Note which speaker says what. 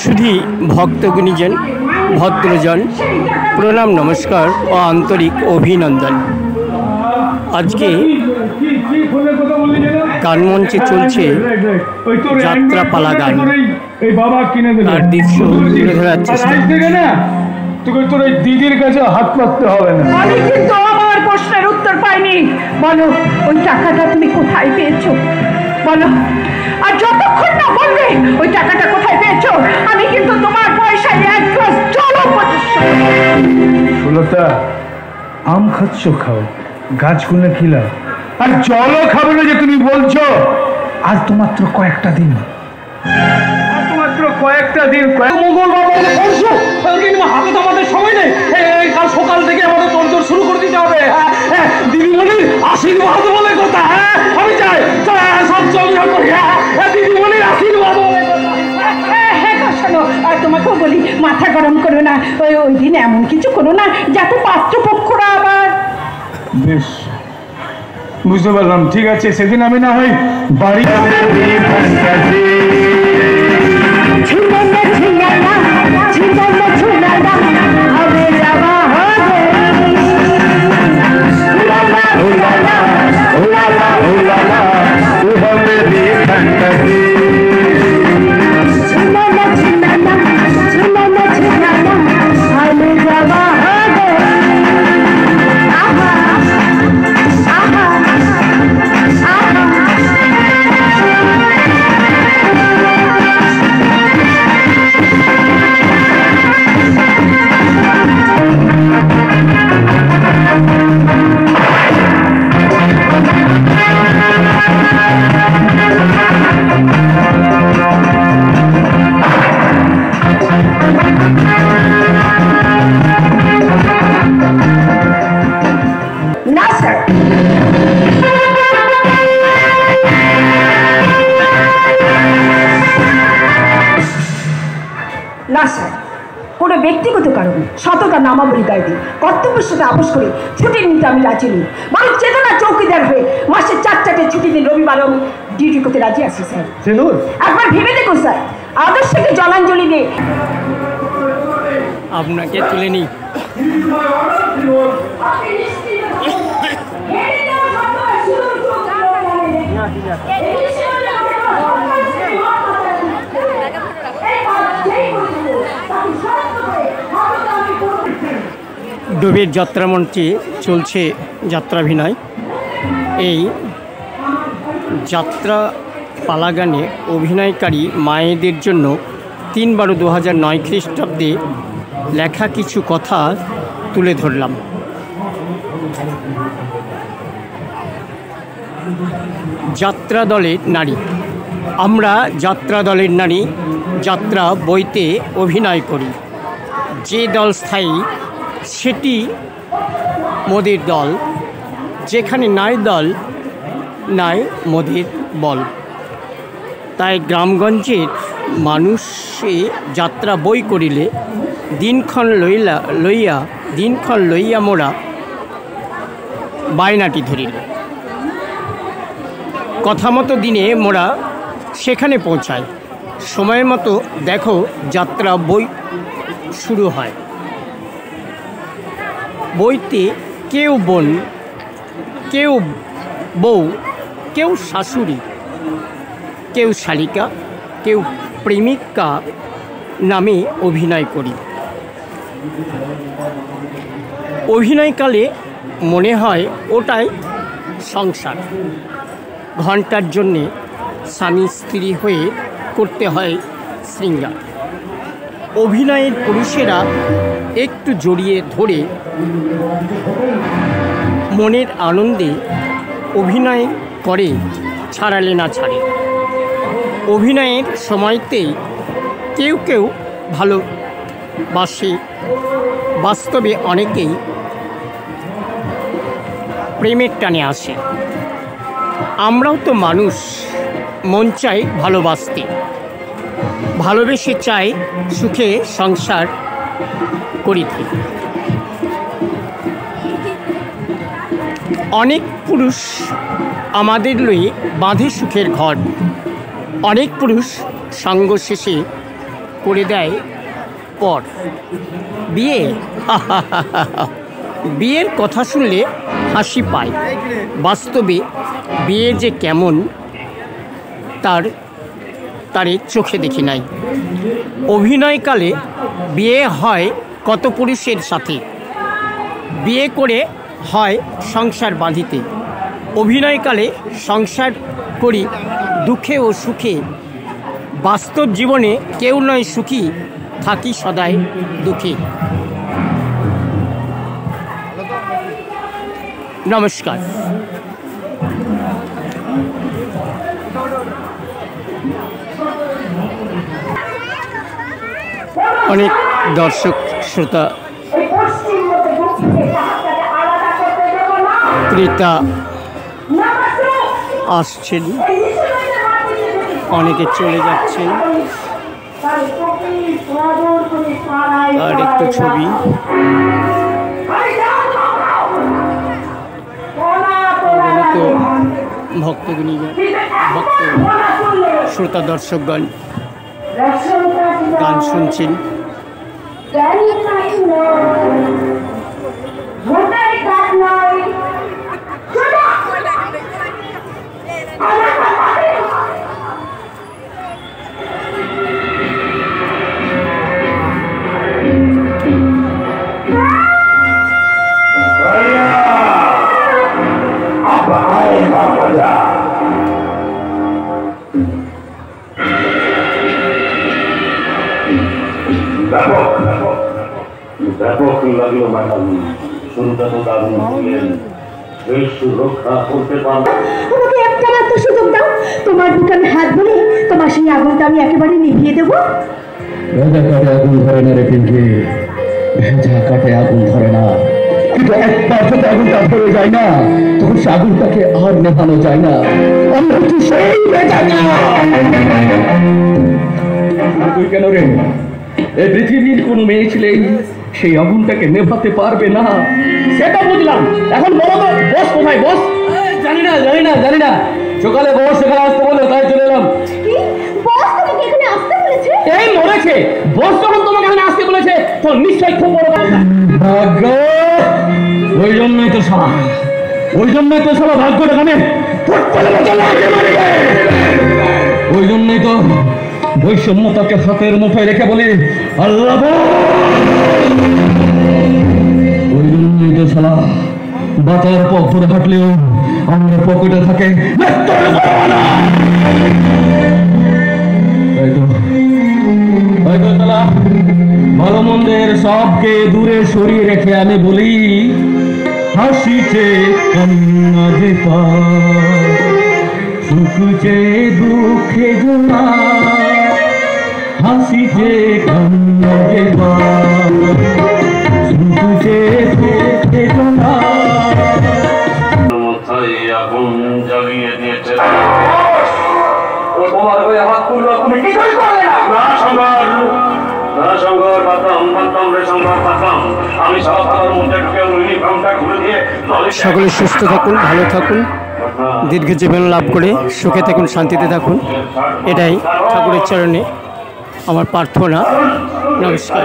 Speaker 1: শুধু ভক্তগুণীজন ভদ্রজন প্রণাম নমস্কার ও আন্তরিক অভিনন্দন। আজকে গানমঞ্চে চলছে যাত্রাপালা গান, তার দৃশ্য তুলে ধরার চেষ্টা।
Speaker 2: তোর এই দিদির কাছে হাত পাততে হবে না।
Speaker 3: আমি কিন্তু আমার প্রশ্নের উত্তর পাইনি। বলো, ওই টাকাটা তুমি কোথায় পেয়েছো? বলো। আর যতক্ষণ না বলবে ওই টাকাটা কোথায় পেয়েছো, আমি কিন্তু তোমার পয়সায় এক গ্লাস জলও প্রতিষ্ঠা।
Speaker 2: সুলতা, আম খাচ্ছ খাও, গাছগুলো খিলাও, আর জলও খাবে না যে তুমি বলছো। আর তো মাত্র কয়েকটা দিন, মঙ্গলবার পরশু হাতে তো আমাদের সময় নেই। কাল সকাল থেকে আমাদের তোড়জোড় শুরু করে দিতে হবে। দিদিমণির আশীর্বাদ বলে কথা। আমি চাই সব জলজল করি। দিদিমণির আশীর্বাদ বলে
Speaker 3: তোমাকেও বলি, মাথা গরম করো না। ওই দিন এমন কিছু করো না যাতে পাত্রপক্ষরা আবার।
Speaker 2: বেশ, বুঝতে পারলাম। ঠিক আছে, সেদিন আমি না হয় বাড়ি
Speaker 3: কোনো ব্যক্তিগত কারণে শতটা নামাবলী গায়ে দিই, কর্তব্যের সাথে আপোষ করে ছুটি নিতে আমি রাজি নেই। মানুষ চেতনা চৌকিদার হয়ে মাসে 4 ছুটি দিন, রবিবারও আমি ডিউটি করতে রাজি আছি স্যার। একবার ভেবে দেখুন স্যার, আদর্শকে জলাঞ্জলি দিয়ে
Speaker 1: আপনাকে তুলে নিই। ডোবের যাত্রামঞ্চে চলছে যাত্রাভিনয়। এই যাত্রা পালা গানে অভিনয়কারী মায়েদের জন্য 3/12/2009 খ্রিস্টাব্দে লেখা কিছু কথা তুলে ধরলাম। যাত্রা দলের নারী। আমরা যাত্রা দলের নারী যাত্রা বইতে অভিনয় করি। যে দল স্থায়ী সেটি মোদের দল, যেখানে নাই দল নাই মোদের বল। তাই গ্রামগঞ্জের মানুষে যাত্রা বই করিলে দিনক্ষণ লইয়া মোরা বায়নাটি ধরিল। কথা মতো দিনে মোরা সেখানে পৌঁছাই। সময় মতো দেখো যাত্রা বই শুরু হয়। বইতে কেউ বোন, কেউ বউ, কেউ শাশুড়ি, কেউ শালিকা, কেউ প্রেমিকা নামে অভিনয় করি। অভিনয়কালে মনে হয় ওটাই সংসার। ঘন্টার জন্যে স্বামী স্ত্রী হয়ে করতে হয় শৃঙ্গার। অভিনয়ের পুরুষেরা একটু জড়িয়ে ধরে মনের আনন্দে অভিনয় করে, ছাড়ালে না ছাড়ে। অভিনয়ের সময়তেই কেউ কেউ ভালোবাসে, বাস্তবে অনেকেই প্রেমের টানে আসে। আমরাও তো মানুষ, মন চাই ভালোবাসতে, ভালোবেসে চাই সুখে সংসার করিতে। অনেক পুরুষ আমাদের লয়ে বাঁধে সুখের ঘর, অনেক পুরুষ সঙ্গ শেষে করে দেয় পর বিয়ে। বিয়ের কথা শুনলে হাসি পায়, বাস্তবে বিয়ে যে কেমন তারে চোখে দেখি নাই। অভিনয়কালে বিয়ে হয় কত পুরুষের সাথে, বিয়ে করে হয় সংসার বাঁধিতে। অভিনয়কালে সংসার করি দুঃখে ও সুখে, বাস্তব জীবনে কেউ নয় সুখী, থাকি সদাই দুঃখে। নমস্কার। অনেক দর্শক শ্রোতা ক্রেতা আসছেন, অনেকে চলে যাচ্ছেন। আর একটু ছবি। তো ভক্ত শ্রোতা দর্শকগণ গান শুনছেন।
Speaker 4: ব্যাপক লাগলো ম্যাডাম, শুরুটা তো দারুণ ছিলেন, বেশ রক্ষা করতে পারবো।
Speaker 3: তোমাকে একটা মাত্র সুযোগ দাও, তোমার বুকে আমি হাত বলে তোমার সেই আগুনটা আমি একেবারে নিভিয়ে দেবো।
Speaker 4: ভেজা কাটে আগুন ধরে না রে পিঙ্কি, ভেজা কাটে আগুন ধরে না, কিন্তু একবার যদি আগুনটা ধরে যায় না তখন সে আগুনটাকে আর নেভানো যায় না। আমি হচ্ছি সেই ভেজা তুই কেন রে? এই পৃথিবীর কোন মেয়ে ছিলেই সেই আগুনটাকে নেভাতে পারবে না, সেটা বুঝলাম। এখন বলো তো বস কোথায়? বস জানি না সকালে বস এখানে আসতে বলে তাই চলে এলাম।
Speaker 3: বস তোমাকে এখানে আসতে বলেছে?
Speaker 4: এই মরেছে, বস যখন তোমাকে এখানে আসতে বলেছে তো নিশ্চয়ই খুব বড় ভাগ্য। ওই জন্যই তো সারা ভাগ্যটা কানে, ওই জন্যই তো বৈষম্যতাকে হাতের মুঠোয় রেখে বলি আল্লাহ। ওই জন্যই তো সালা বাতার পথ ধরে হাঁটলেও আমার পকেটে থাকে। ভালো মন্দের সবকে দূরে সরিয়ে রেখে আমি বলি হাসিতে কান্না যেতা, সুখে দুঃখে জোড়া, হাসিতে কান্না যেতা, সুখে দুঃখে জোড়া। আগুন জ্বালিয়ে দিয়েছে তোমার হয়ে হাত তুললো, তুমি কিছুই করলে না।
Speaker 1: সকলে সুস্থ থাকুন, ভালো থাকুন, দীর্ঘ জীবন লাভ করে সুখে থাকুন, শান্তিতে থাকুন, এটাই ঠাকুরের চরণে আমার প্রার্থনা। নমস্কার।